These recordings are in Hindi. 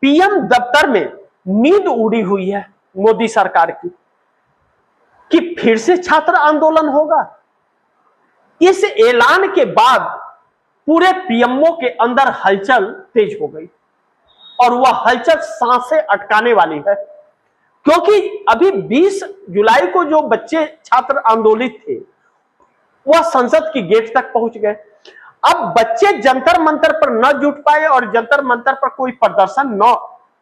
पीएम दफ्तर में नींद उड़ी हुई है मोदी सरकार की कि फिर से छात्र आंदोलन होगा। इस ऐलान के बाद पूरे पीएमओ के अंदर हलचल तेज हो गई और वह हलचल सांसें अटकाने वाली है, क्योंकि अभी 20 जुलाई को जो बच्चे छात्र आंदोलित थे वह संसद की गेट तक पहुंच गए। अब बच्चे जंतर मंतर पर न जुट पाए और जंतर मंतर पर कोई प्रदर्शन न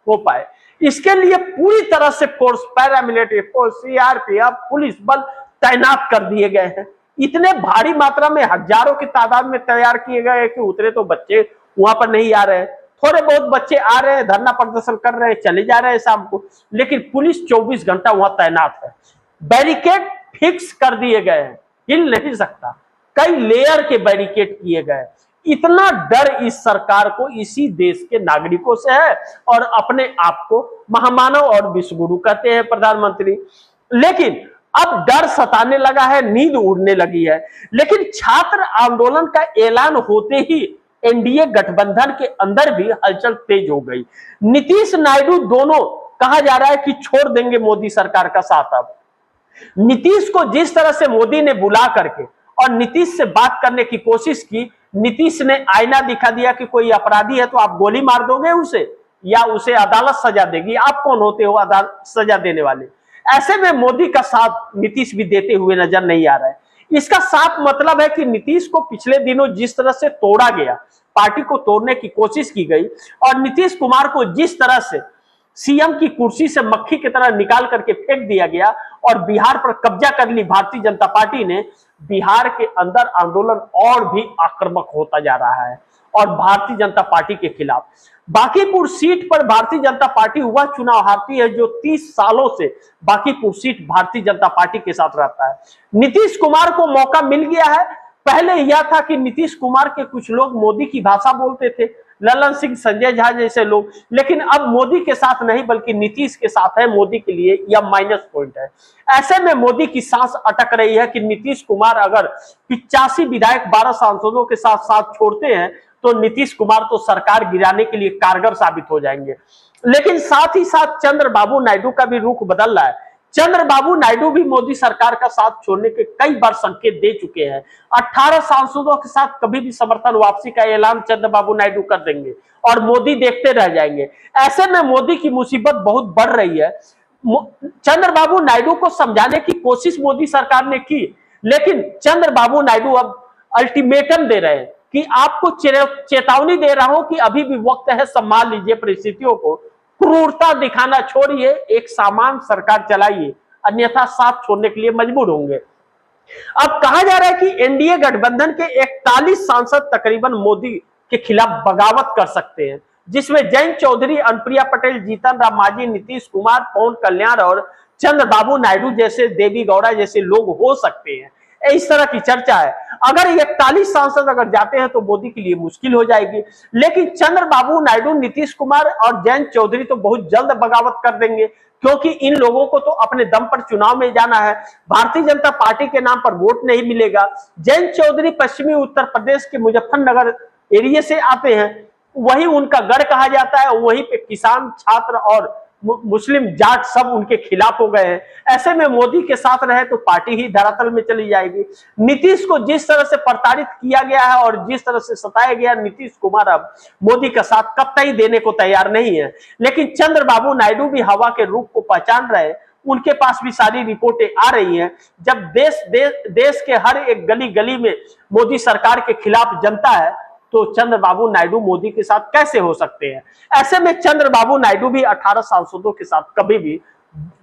हो पाए, इसके लिए पूरी तरह से force, paramilitary force, CRPF, police बल तैनात कर दिए गए हैं। इतने भारी मात्रा में हजारों की तादाद में तैयार किए गए हैं कि उतरे तो बच्चे वहां पर नहीं आ रहे हैं। थोड़े बहुत बच्चे आ रहे हैं, धरना प्रदर्शन कर रहे हैं, चले जा रहे हैं शाम को, लेकिन पुलिस 24 घंटा वहां तैनात है। बैरिकेड फिक्स कर दिए गए हैं, हिल नहीं सकता, कई लेयर के बैरिकेड किए गए। इतना डर इस सरकार को इसी देश के नागरिकों से है और अपने आप को महामानव और विश्वगुरु कहते हैं प्रधानमंत्री। लेकिन अब डर सताने लगा है, नींद उड़ने लगी है। लेकिन छात्र आंदोलन का ऐलान होते ही एनडीए गठबंधन के अंदर भी हलचल तेज हो गई। नीतीश नायडू दोनों कहा जा रहा है कि छोड़ देंगे मोदी सरकार का साथ। अब नीतीश को जिस तरह से मोदी ने बुला करके और नीतीश से बात करने की कोशिश की, नीतीश ने आईना दिखा दिया कि कोई अपराधी है तो आप गोली मार दोगे उसे, या उसे अदालत सजा देगी, आप कौन होते हो अदालत सजा देने वाले। ऐसे में मोदी का साथ नीतीश भी देते हुए नजर नहीं आ रहा है। इसका साफ मतलब है कि नीतीश को पिछले दिनों जिस तरह से तोड़ा गया, पार्टी को तोड़ने की कोशिश की गई और नीतीश कुमार को जिस तरह से सीएम की कुर्सी से मक्खी की तरह निकाल करके फेंक दिया गया और बिहार पर कब्जा कर ली भारतीय जनता पार्टी ने, बिहार के अंदर आंदोलन और भी आक्रामक होता जा रहा है और भारतीय जनता पार्टी के खिलाफ। बांकीपुर सीट पर भारतीय जनता पार्टी वह चुनाव हारती है जो 30 सालों से बांकीपुर सीट भारतीय जनता पार्टी के साथ रहता है। नीतीश कुमार को मौका मिल गया है। पहले यह था कि नीतीश कुमार के कुछ लोग मोदी की भाषा बोलते थे, ललन सिंह, संजय झा जैसे लोग, लेकिन अब मोदी के साथ नहीं बल्कि नीतीश के साथ है। मोदी के लिए यह माइनस पॉइंट है। ऐसे में मोदी की सांस अटक रही है कि नीतीश कुमार अगर 85 विधायक 12 सांसदों के साथ साथ छोड़ते हैं तो नीतीश कुमार तो सरकार गिराने के लिए कारगर साबित हो जाएंगे। लेकिन साथ ही साथ चंद्रबाबू नायडू का भी रुख बदल रहा है। चंद्रबाबू नायडू भी मोदी सरकार का साथ छोड़ने के कई बार संकेत दे चुके हैं। 18 सांसदों के साथ कभी भी समर्थन वापसी का ऐलान चंद्रबाबू नायडू कर देंगे और मोदी देखते रह जाएंगे। ऐसे में मोदी की मुसीबत बहुत बढ़ रही है। चंद्रबाबू नायडू को समझाने की कोशिश मोदी सरकार ने की, लेकिन चंद्रबाबू नायडू अब अल्टीमेटम दे रहे हैं कि आपको चेतावनी दे रहा हूं कि अभी भी वक्त है, संभाल लीजिए परिस्थितियों को, क्रूरता दिखाना छोड़िए, एक सामान सरकार चलाइए, अन्यथा साथ छोड़ने के लिए मजबूर होंगे। अब कहा जा रहा है कि एनडीए गठबंधन के 41 सांसद तकरीबन मोदी के खिलाफ बगावत कर सकते हैं, जिसमें जयंत चौधरी, अनुप्रिया पटेल, जीतन राम मांझी, नीतीश कुमार, पवन कल्याण और चंद्रबाबू नायडू जैसे, देवी गौड़ा जैसे लोग हो सकते हैं। इस तरह की चर्चा है। अगर 41 सांसद अगर जाते हैं तो मोदी के लिए मुश्किल हो जाएगी। लेकिन चंद्रबाबू नायडू, नीतीश कुमार और जयंत चौधरी तो बहुत जल्द बगावत कर देंगे, क्योंकि इन लोगों को तो अपने दम पर चुनाव में जाना है। भारतीय जनता पार्टी के नाम पर वोट नहीं मिलेगा। जयंत चौधरी पश्चिमी उत्तर प्रदेश के मुजफ्फरनगर एरिया से आते हैं, वही उनका गढ़ कहा जाता है। वहीं पे किसान, छात्र और मुस्लिम जाट सब उनके खिलाफ हो गए हैं। ऐसे में मोदी के साथ रहे तो पार्टी ही धरातल में चली जाएगी। नीतीश को जिस तरह से प्रताड़ित किया गया है और जिस तरह से सताया गया, नीतीश कुमार अब मोदी का साथ कतई देने को तैयार नहीं है। लेकिन चंद्रबाबू नायडू भी हवा के रूप को पहचान रहे, उनके पास भी सारी रिपोर्टें आ रही हैं। जब देश के हर एक गली गली में मोदी सरकार के खिलाफ जनता है तो चंद्रबाबू नायडू मोदी के साथ कैसे हो सकते हैं। ऐसे में चंद्रबाबू नायडू भी 18 सांसदों के साथ कभी भी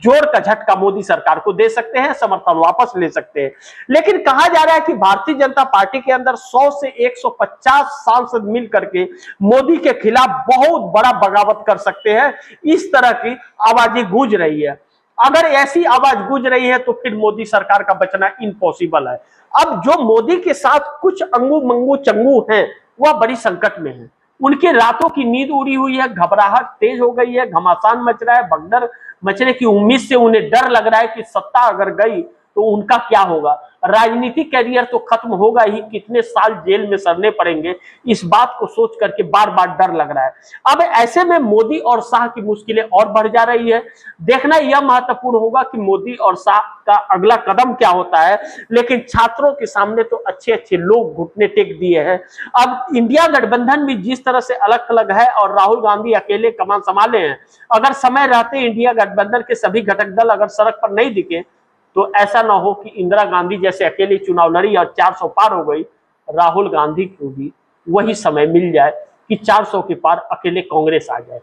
जोर का झटका मोदी सरकार को दे सकते हैं, समर्थन वापस ले सकते हैं। लेकिन कहा जा रहा है कि भारतीय जनता पार्टी के अंदर 100 से 150 सांसद मिल करके मोदी के खिलाफ बहुत बड़ा बगावत कर सकते हैं। इस तरह की आवाजें गूंज रही है। अगर ऐसी आवाज गूंज रही है तो फिर मोदी सरकार का बचना इम्पॉसिबल है। अब जो मोदी के साथ कुछ अंगू मंगू चंगू हैं वह बड़ी संकट में है। उनके रातों की नींद उड़ी हुई है, घबराहट तेज हो गई है, घमासान मच रहा है, भगदड़ मचने की उम्मीद से उन्हें डर लग रहा है कि सत्ता अगर गई तो उनका क्या होगा? राजनीतिक कैरियर तो खत्म होगा ही, कितने साल जेल में सड़ने पड़ेंगे, इस बात को सोच करके बार बार डर लग रहा है। अब ऐसे में मोदी और शाह की मुश्किलें और बढ़ जा रही है। देखना यह महत्वपूर्ण होगा कि मोदी और शाह का अगला कदम क्या होता है। लेकिन छात्रों के सामने तो अच्छे अच्छे लोग घुटने टेक दिए हैं। अब इंडिया गठबंधन भी जिस तरह से अलग अलग है और राहुल गांधी अकेले कमान संभाले हैं, अगर समय रहते इंडिया गठबंधन के सभी घटक दल अगर सड़क पर नहीं दिखे तो ऐसा ना हो कि इंदिरा गांधी जैसे अकेले चुनाव लड़ी और 400 पार हो गई, राहुल गांधी को भी वही समय मिल जाए कि 400 के पार अकेले कांग्रेस आ जाए,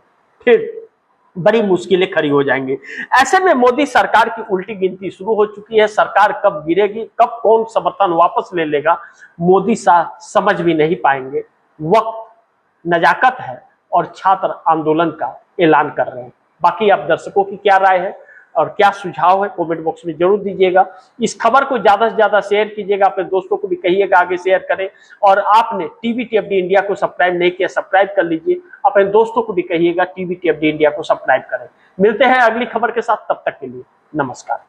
फिर बड़ी मुश्किलें खड़ी हो जाएंगी। ऐसे में मोदी सरकार की उल्टी गिनती शुरू हो चुकी है। सरकार कब गिरेगी, कब कौन समर्थन वापस ले लेगा, मोदी शाह समझ भी नहीं पाएंगे। वक्त नजाकत है और छात्र आंदोलन का ऐलान कर रहे हैं। बाकी आप दर्शकों की क्या राय है और क्या सुझाव है, कमेंट बॉक्स में जरूर दीजिएगा। इस खबर को ज्यादा से ज्यादा शेयर कीजिएगा, अपने दोस्तों को भी कहिएगा आगे शेयर करें। और आपने टीवीटीएफडी इंडिया को सब्सक्राइब नहीं किया, सब्सक्राइब कर लीजिए। अपने दोस्तों को भी कहिएगा टीवीटीएफडी इंडिया को सब्सक्राइब करें। मिलते हैं अगली खबर के साथ, तब तक के लिए नमस्कार।